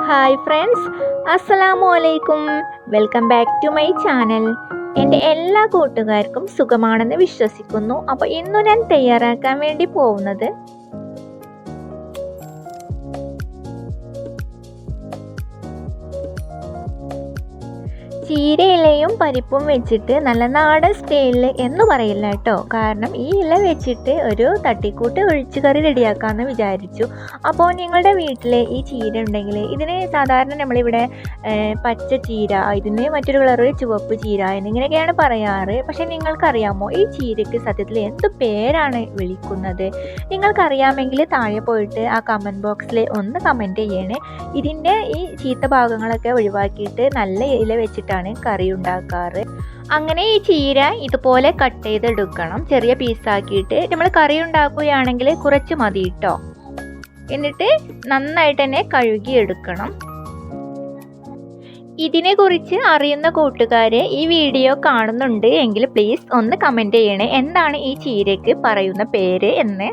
Hi friends, അസ്സലാമു അലൈക്കും. Welcome back to my channel. എൻ്റെ എല്ലാ കൂട്ടുകാർക്കും സുഖമാണെന്ന് വിശ്വസിക്കുന്നു. അപ്പോൾ ഇന്നു ഞാൻ തയ്യാറാക്കാൻ വേണ്ടി പോകുന്നത് ചീരയിലയും പരിപ്പും വെച്ചിട്ട് നല്ല നാടൻ സ്റ്റൈലിൽ എന്ന് പറയില്ല കേട്ടോ. കാരണം ഈ ഇല വെച്ചിട്ട് ഒരു തട്ടിക്കൂട്ട് ഒഴിച്ചുകറി റെഡിയാക്കാമെന്ന് വിചാരിച്ചു. അപ്പോൾ നിങ്ങളുടെ വീട്ടിൽ ഈ ചീര ഉണ്ടെങ്കിൽ ഇതിന് സാധാരണ നമ്മളിവിടെ പച്ച ചീര, ഇതിന് മറ്റൊരു കളറ് ചുവപ്പ് ചീര എന്നിങ്ങനെയൊക്കെയാണ് പറയാറ്. പക്ഷെ നിങ്ങൾക്കറിയാമോ ഈ ചീരയ്ക്ക് സത്യത്തിൽ എന്ത് പേരാണ് വിളിക്കുന്നത്? നിങ്ങൾക്കറിയാമെങ്കിൽ താഴെ പോയിട്ട് ആ കമൻറ്റ് ബോക്സിൽ ഒന്ന് കമൻറ്റ് ചെയ്യണേ. ഇതിൻ്റെ ഈ ചീത്ത ഭാഗങ്ങളൊക്കെ ഒഴിവാക്കിയിട്ട് നല്ല ഇല വെച്ചിട്ടാണ് കറി ഉണ്ടാക്കാറ്. അങ്ങനെ ഈ ചീര ഇതുപോലെ കട്ട് ചെയ്തെടുക്കണം. ചെറിയ പീസാക്കിയിട്ട് നമ്മൾ കറി ഉണ്ടാക്കുകയാണെങ്കിൽ കുറച്ച് മതി കേട്ടോ. എന്നിട്ട് നന്നായിട്ട് തന്നെ കഴുകിയെടുക്കണം. ഇതിനെക്കുറിച്ച് അറിയുന്ന കൂട്ടുകാരെ ഈ വീഡിയോ കാണുന്നുണ്ട് എങ്കിൽ പ്ലീസ് ഒന്ന് കമൻറ്റ് ചെയ്യണേ, എന്താണ് ഈ ചീരയ്ക്ക് പറയുന്ന പേര് എന്ന്.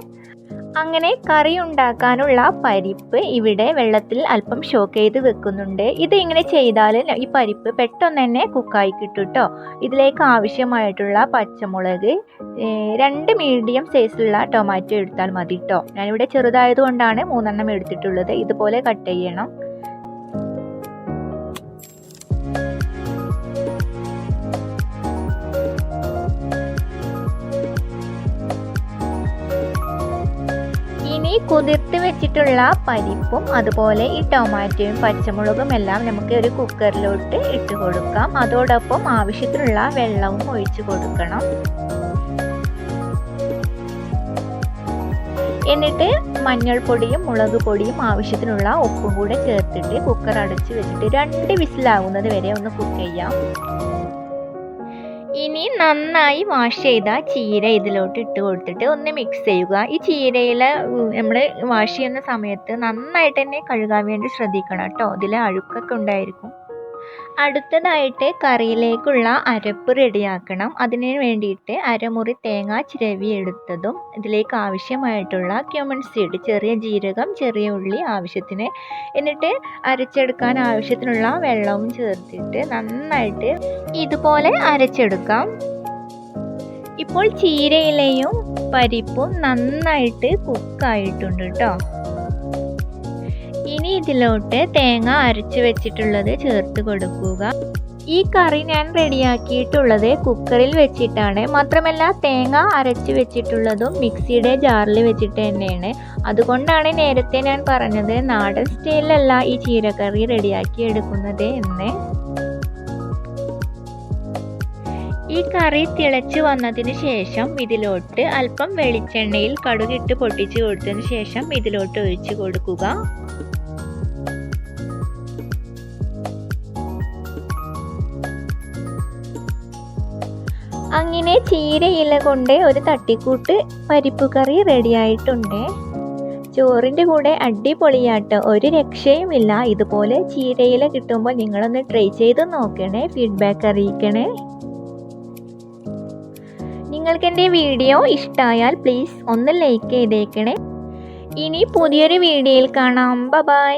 അങ്ങനെ കറി ഉണ്ടാക്കാനുള്ള പരിപ്പ് ഇവിടെ വെള്ളത്തിൽ അല്പം ഷോക്ക് ചെയ്ത് വെക്കുന്നുണ്ട്. ഇത് ഇങ്ങനെ ചെയ്താൽ ഈ പരിപ്പ് പെട്ടെന്ന് തന്നെ കുക്കായി കിട്ടും കേട്ടോ. ഇതിലേക്ക് ആവശ്യമായിട്ടുള്ള പച്ചമുളക്, 2 മീഡിയം സൈസിലുള്ള ടൊമാറ്റോ എടുത്താൽ മതി കേട്ടോ. ഞാനിവിടെ ചെറുതായതുകൊണ്ടാണ് 3 എണ്ണം എടുത്തിട്ടുള്ളത്. ഇതുപോലെ കട്ട് ചെയ്യണം. കുതിർത്ത് വെച്ചിട്ടുള്ള പരിപ്പും അതുപോലെ ഈ ടൊമാറ്റോയും പച്ചമുളകും എല്ലാം നമുക്ക് ഒരു കുക്കറിലോട്ട് ഇട്ട് കൊടുക്കാം. അതോടൊപ്പം ആവശ്യത്തിനുള്ള വെള്ളവും ഒഴിച്ചു കൊടുക്കണം. എന്നിട്ട് മഞ്ഞൾപ്പൊടിയും മുളക് പൊടിയും ആവശ്യത്തിനുള്ള ഉപ്പും കൂടെ ചേർത്തിട്ട് കുക്കർ അടച്ച് വെച്ചിട്ട് 2 വിസിലാവുന്നത് വരെ ഒന്ന് കുക്ക് ചെയ്യാം. ഇനി നന്നായി വാഷ് ചെയ്ത ചീര ഇതിലോട്ട് ഇട്ട് കൊടുത്തിട്ട് ഒന്ന് മിക്സ് ചെയ്യുക. ഈ ചീരയിൽ നമ്മൾ വാഷ് ചെയ്യുന്ന സമയത്ത് നന്നായിട്ട് തന്നെ കഴുകാൻ വേണ്ടി ശ്രദ്ധിക്കണം കേട്ടോ. ഇതിൽ അഴുക്കൊക്കെ ഉണ്ടായിരിക്കും. അടുത്തതായിട്ട് കറിയിലേക്കുള്ള അരപ്പ് റെഡിയാക്കണം. അതിന് വേണ്ടിയിട്ട് അരമുറി തേങ്ങ ചിരവി എടുത്തതും ഇതിലേക്ക് ആവശ്യമായിട്ടുള്ള ക്യുമിൻ സീഡ്, ചെറിയ ജീരകം, ചെറിയ ഉള്ളി ആവശ്യത്തിന്, എന്നിട്ട് അരച്ചെടുക്കാൻ ആവശ്യത്തിനുള്ള വെള്ളവും ചേർത്തിട്ട് നന്നായിട്ട് ഇതുപോലെ അരച്ചെടുക്കാം. ഇപ്പോൾ ചീരയിലയും പരിപ്പും നന്നായിട്ട് കുക്കായിട്ടുണ്ട് കേട്ടോ. ഇനി ഇതിലോട്ട് തേങ്ങ അരച്ച് വെച്ചിട്ടുള്ളത് ചേർത്ത് കൊടുക്കുക. ഈ കറി ഞാൻ റെഡിയാക്കിയിട്ടുള്ളത് കുക്കറിൽ വെച്ചിട്ടാണ്. മാത്രമല്ല തേങ്ങ അരച്ച് വെച്ചിട്ടുള്ളതും മിക്സിയുടെ ജാറിൽ വെച്ചിട്ട് തന്നെയാണ്. അതുകൊണ്ടാണ് നേരത്തെ ഞാൻ പറഞ്ഞത് നാടൻ സ്റ്റൈലിലല്ല ഈ ചീരക്കറി റെഡിയാക്കി എടുക്കുന്നത് എന്ന്. ഈ കറി തിളച്ച് വന്നതിന് ശേഷം ഇതിലോട്ട് അല്പം വെളിച്ചെണ്ണയിൽ കടുകിട്ട് പൊട്ടിച്ച് കൊടുത്തതിന് ശേഷം ഇതിലോട്ട് ഒഴിച്ച് കൊടുക്കുക. അങ്ങനെ ചീരയില കൊണ്ട് ഒരു തട്ടിക്കൂട്ട് പരിപ്പ് കറി റെഡിയായിട്ടുണ്ട്. ചോറിൻ്റെ കൂടെ അടിപൊളിയാട്ടോ, ഒരു രക്ഷയുമില്ല. ഇതുപോലെ ചീരയില കിട്ടുമ്പോൾ നിങ്ങളൊന്ന് ട്രൈ ചെയ്ത് നോക്കണേ, ഫീഡ്ബാക്ക് അറിയിക്കണേ. നിങ്ങൾക്ക് എൻ്റെ വീഡിയോ ഇഷ്ടമായാൽ പ്ലീസ് ഒന്ന് ലൈക്ക് ചെയ്തേക്കണേ. ഇനി പുതിയൊരു വീഡിയോയിൽ കാണാം. ബൈ.